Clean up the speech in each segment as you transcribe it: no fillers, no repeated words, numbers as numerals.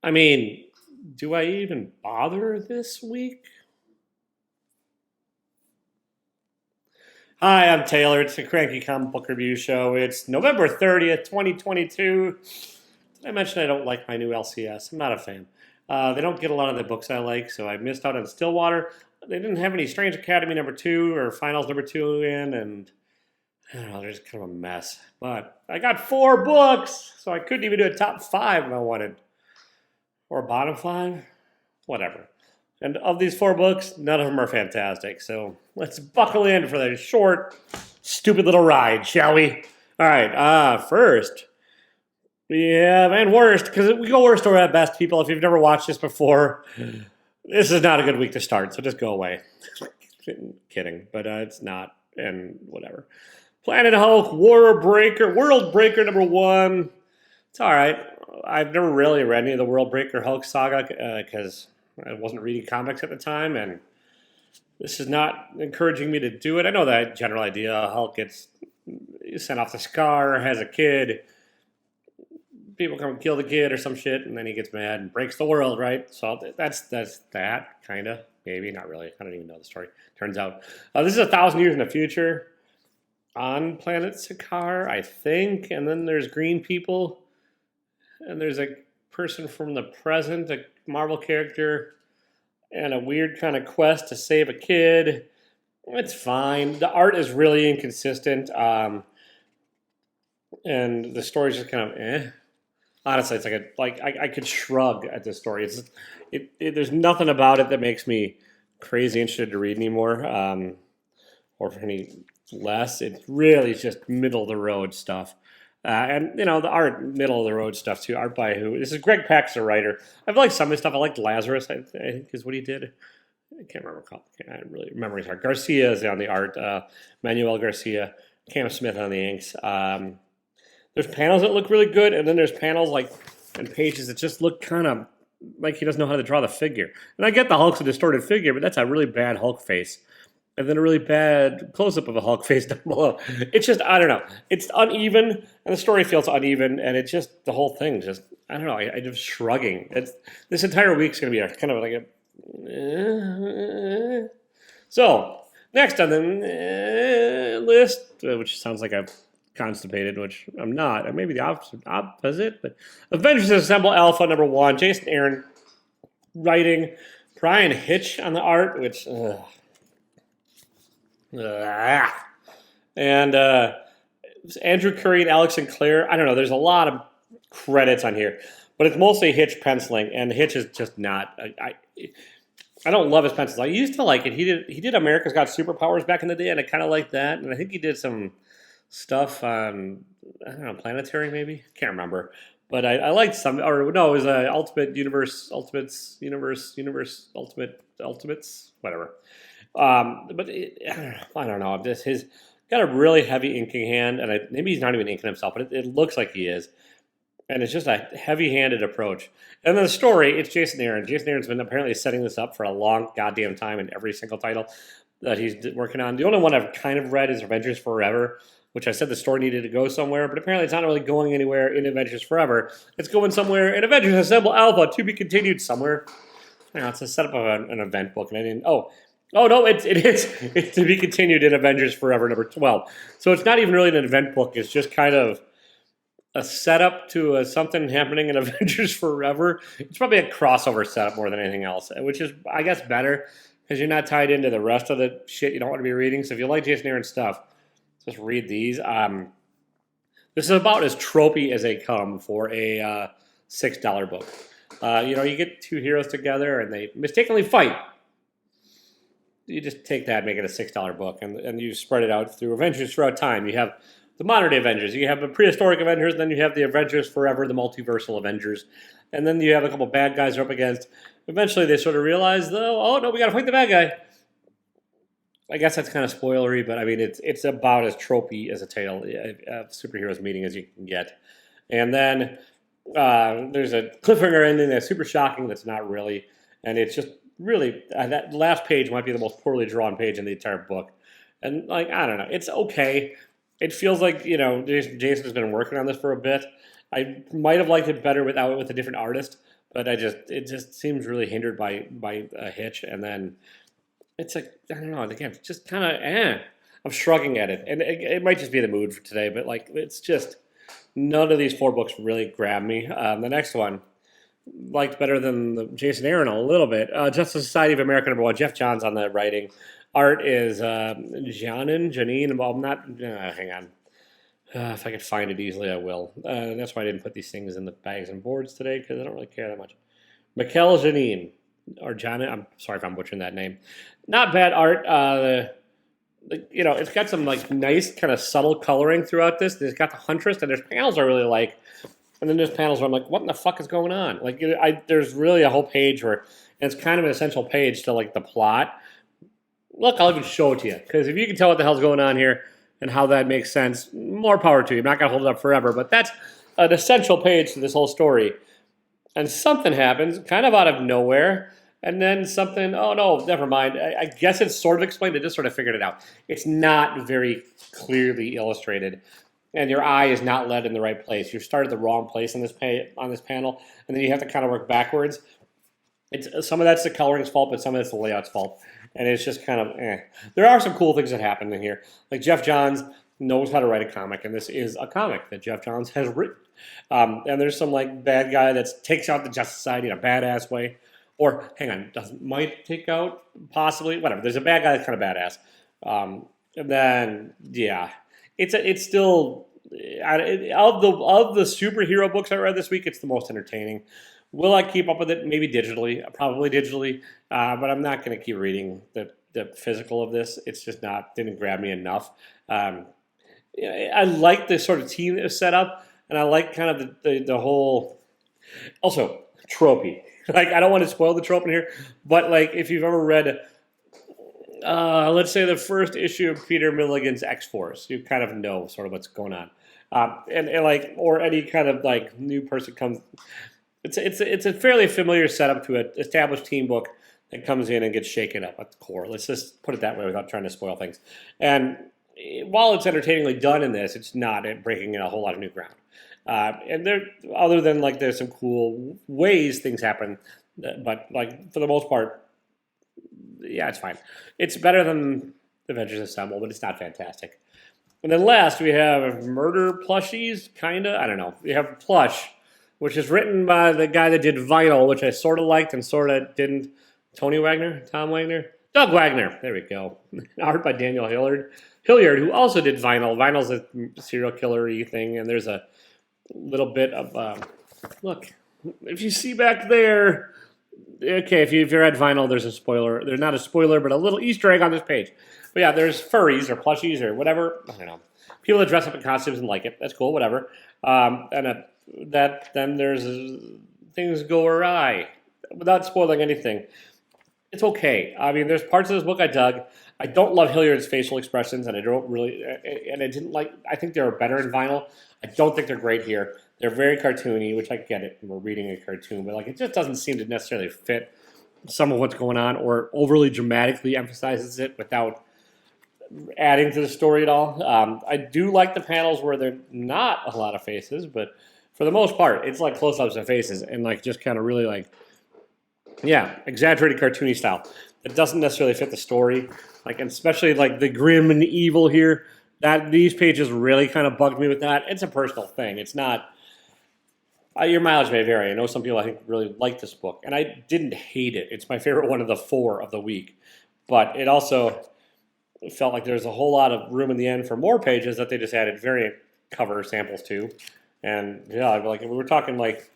I mean, do I even bother this week? Hi, I'm Taylor. It's the Cranky Comic Book Review Show. It's November 30th, 2022. Did I mention I don't like my new LCS? I'm not a fan. They don't get a lot of the books I like, so I missed out on Stillwater. They didn't have any Strange Academy number 2 or Finals number 2 in, and I don't know, they're just kind of a mess. But I got 4 books, so I couldn't even do a top 5 if I wanted. Or a bottom 5? Whatever. And of these 4 books, none of them are fantastic. So let's buckle in for the short, stupid little ride, shall we? All right, first, we have, and worst, because we go worst or at best, people. If you've never watched this before, this is not a good week to start, so just go away. Kidding, but it's not, and whatever. Planet Hulk, Worldbreaker number 1. It's all right. I've never really read any of the Worldbreaker Hulk saga because I wasn't reading comics at the time, and this is not encouraging me to do it. I know that general idea. Hulk gets sent off to Scar, has a kid, people come and kill the kid or some shit, and then he gets mad and breaks the world, right? So that's that, kind of. Maybe, not really. I don't even know the story. Turns out. This is 1,000 years in the future on planet Sakaar, I think, and then there's green people, and there's a person from the present, a Marvel character, and a weird kind of quest to save a kid. It's fine. The art is really inconsistent, and the story's just kind of eh. Honestly, it's like I could shrug at this story. There's nothing about it that makes me crazy interested to read anymore, or any less. It really is just middle of the road stuff. And, the art, middle of the road stuff, too. Art by who? This is Greg Pak's the writer. I've liked some of his stuff. I liked Lazarus, I think is what he did. I can't remember. I really memory's hard. Garcia is on the art. Manuel Garcia. Cam Smith on the inks. There's panels that look really good, and then there's panels and pages that just look kind of like he doesn't know how to draw the figure. And I get the Hulk's a distorted figure, but that's a really bad Hulk face. And then a really bad close-up of a Hulk face down below. It's just, I don't know. It's uneven, and the story feels uneven, and it just, the whole thing just, I don't know, I'm just shrugging. This entire week's going to be kind of like a... So, next on the list, which sounds like I'm constipated, which I'm not. I may be the opposite, but Avengers Assemble Alpha number 1, Jason Aaron writing, Brian Hitch on the art, which... And Andrew Curry and Alex Sinclair. I don't know. There's a lot of credits on here, but it's mostly Hitch penciling, and Hitch is just not. I don't love his pencils. I used to like it. He did America's Got Superpowers back in the day, and I kind of like that. And I think he did some stuff on I don't know Planetary maybe. Can't remember. But I liked some, or no, it was Ultimate Universe, Ultimates, Ultimates, whatever. But I don't know. He's got a really heavy inking hand, and maybe he's not even inking himself, but it looks like he is. And it's just a heavy-handed approach. And then the story, it's Jason Aaron. Jason Aaron's been apparently setting this up for a long goddamn time in every single title that he's working on. The only one I've kind of read is Avengers Forever, which I said the story needed to go somewhere, but apparently it's not really going anywhere in Avengers Forever. It's going somewhere in Avengers Assemble Alpha, to be continued somewhere. It's a setup of an event book, and I didn't... Oh, no, it is. It's to be continued in Avengers Forever number 12. So it's not even really an event book. It's just kind of a setup to something happening in Avengers Forever. It's probably a crossover setup more than anything else, which is, I guess, better because you're not tied into the rest of the shit you don't want to be reading. So if you like Jason Aaron stuff, just read these. This is about as tropey as they come for a $6 book. You get 2 heroes together and they mistakenly fight. You just take that, make it a $6 book, and you spread it out through Avengers throughout time. You have the modern-day Avengers. You have the prehistoric Avengers, then you have the Avengers Forever, the multiversal Avengers. And then you have a couple bad guys they're up against. Eventually they sort of realize, though, oh, no, we got to fight the bad guy. I guess that's kind of spoilery, but I mean, it's about as tropey as a tale of superheroes meeting as you can get. And then there's a cliffhanger ending that's super shocking that's not really, and it's just really, that last page might be the most poorly drawn page in the entire book. And, I don't know. It's okay. It feels like, Jason has been working on this for a bit. I might have liked it better without with a different artist, but it just seems really hindered by a hitch, and then it's like I don't know. Again, it's just kind of I'm shrugging at it, and it might just be the mood for today, but like it's just none of these 4 books really grab me. The next one liked better than the Jason Aaron a little bit. Justice Society of America #1. Jeff Johns on the writing. Art is Janine. Well, I'm not. Hang on. If I could find it easily, I will. That's why I didn't put these things in the bags and boards today because I don't really care that much. Mikkel Janine or Janet. I'm sorry if I'm butchering that name. Not bad art. It's got some like nice kind of subtle coloring throughout this. It's got the Huntress, and there's panels I really like, and then there's panels where I'm like, what in the fuck is going on? Like, there's really a whole page where, and it's kind of an essential page to like the plot. Look, I'll even show it to you because if you can tell what the hell's going on here and how that makes sense, more power to you. I'm not gonna hold it up forever, but that's an essential page to this whole story. And something happens, kind of out of nowhere. And then something, oh no, never mind. I guess it's sort of explained. I just sort of figured it out. It's not very clearly illustrated. And your eye is not led in the right place. You started the wrong place on this panel, and then you have to kind of work backwards. Some of that's the coloring's fault, but some of it's the layout's fault. And it's just kind of There are some cool things that happen in here. Like Jeff Johns knows how to write a comic, and this is a comic that Jeff Johns has written. And there's some like bad guy that takes out the Justice Society in a badass way. Or, hang on, might take out, possibly, whatever. There's a bad guy that's kind of badass. And then, yeah, it's still, of the superhero books I read this week, it's the most entertaining. Will I keep up with it? Maybe digitally, probably digitally, but I'm not going to keep reading the physical of this. It's just didn't grab me enough. I like the sort of team that was set up, and I like kind of the whole, also, tropey. Like, I don't want to spoil the trope in here, but like if you've ever read, let's say the first issue of Peter Milligan's X-Force, you kind of know sort of what's going on, and like or any kind of like new person comes. It's a fairly familiar setup to an established team book that comes in and gets shaken up at the core. Let's just put it that way without trying to spoil things. And while it's entertainingly done in this, it's not breaking in a whole lot of new ground. And other than like there's some cool ways things happen, but like for the most part, yeah, it's fine. It's better than Avengers Assemble, but it's not fantastic. And then last we have Murder Plushies, kinda. I don't know. We have Plush, which is written by the guy that did Vinyl, which I sort of liked and sort of didn't. Tom Wagner, Doug Wagner. There we go. Art by Daniel Hilliard, who also did Vinyl. Vinyl's a serial killer-y thing, and there's a little bit of look. If you see back there, okay. If you're at Vinyl, there's a spoiler. There's not a spoiler, but a little Easter egg on this page. But yeah, there's furries or plushies or whatever. I don't know. People that dress up in costumes and like it. That's cool. Whatever. And then there's things go awry without spoiling anything. It's okay. I mean, there's parts of this book I dug. I don't love Hilliard's facial expressions, and I don't really, and I didn't like. I think they were better in Vinyl. I don't think they're great here. They're very cartoony, which I get it. We're reading a cartoon, but like it just doesn't seem to necessarily fit some of what's going on, or overly dramatically emphasizes it without adding to the story at all. I do like the panels where they're not a lot of faces, but for the most part, it's like close-ups of faces and like just kind of really like, yeah, exaggerated cartoony style. It doesn't necessarily fit the story, like especially like the grim and evil here. That these pages really kind of bugged me with that. It's a personal thing. It's not. Your mileage may vary. I know some people I think really like this book, and I didn't hate it. It's my favorite one of the 4 of the week, but it also felt like there's a whole lot of room in the end for more pages that they just added variant cover samples to, and yeah, like we were talking like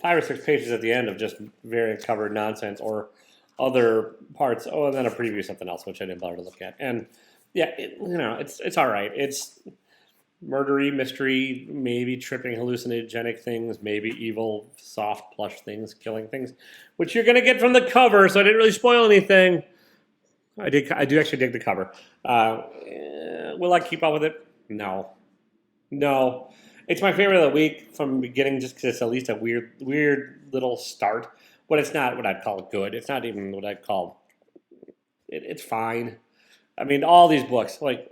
5 or 6 pages at the end of just variant cover nonsense or other parts. Oh, and then a preview of something else, which I didn't bother to look at, and. Yeah, it's all right. It's murdery, mystery, maybe tripping hallucinogenic things, maybe evil, soft, plush things, killing things, which you're going to get from the cover, so I didn't really spoil anything. I do actually dig the cover. Will I keep up with it? No. It's my favorite of the week from the beginning just because it's at least a weird little start, but it's not what I'd call good. It's not even what I'd call... It's fine. I mean, all these books, like,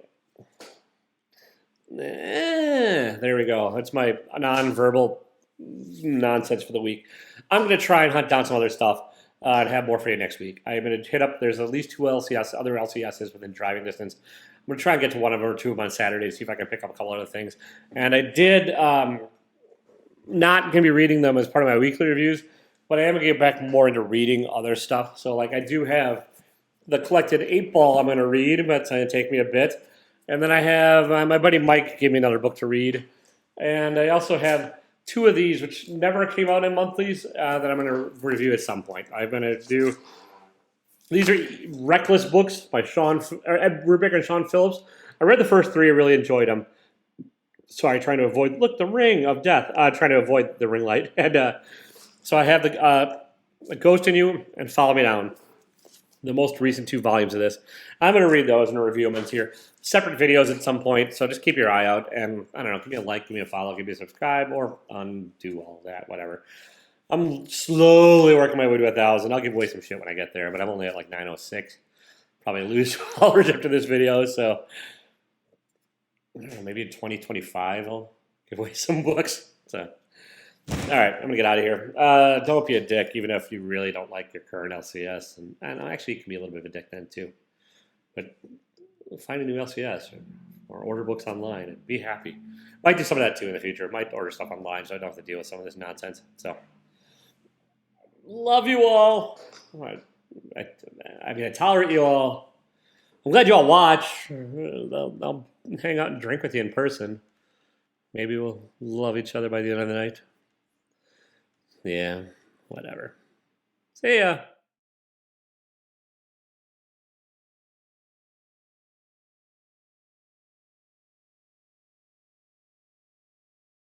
there we go. That's my non-verbal nonsense for the week. I'm going to try and hunt down some other stuff and have more for you next week. I'm going to hit up, there's at least two other LCSs within driving distance. I'm going to try and get to one of them or two of them on Saturday, see if I can pick up a couple other things. And I did not going to be reading them as part of my weekly reviews, but I am going to get back more into reading other stuff. So, like, I do have the collected 8-ball I'm going to read, but it's going to take me a bit. And then I have my buddy Mike gave me another book to read. And I also have two of these, which never came out in monthlies, that I'm going to review at some point. I'm going to do, these are Reckless books by Ed Brubaker and Sean Phillips. I read the first three, I really enjoyed them. Sorry, trying to avoid, look, the ring of death, trying to avoid the ring light. And so I have the Ghost in You and Follow Me Down, the most recent 2 volumes of this. I'm going to read those and review them into here. Separate videos at some point, so just keep your eye out. And, I don't know, give me a like, give me a follow, give me a subscribe, or undo all that, whatever. I'm slowly working my way to 1,000. I'll give away some shit when I get there, but I'm only at like 906. Probably lose followers after this video, so I don't know, maybe in 2025 I'll give away some books. So, all right, I'm going to get out of here. Don't be a dick, even if you really don't like your current LCS. And I know, actually, you can be a little bit of a dick then, too. But find a new LCS or order books online and be happy. Might do some of that, too, in the future. Might order stuff online so I don't have to deal with some of this nonsense. So, love you all. I mean, I tolerate you all. I'm glad you all watch. I'll hang out and drink with you in person. Maybe we'll love each other by the end of the night. Yeah, whatever. See ya.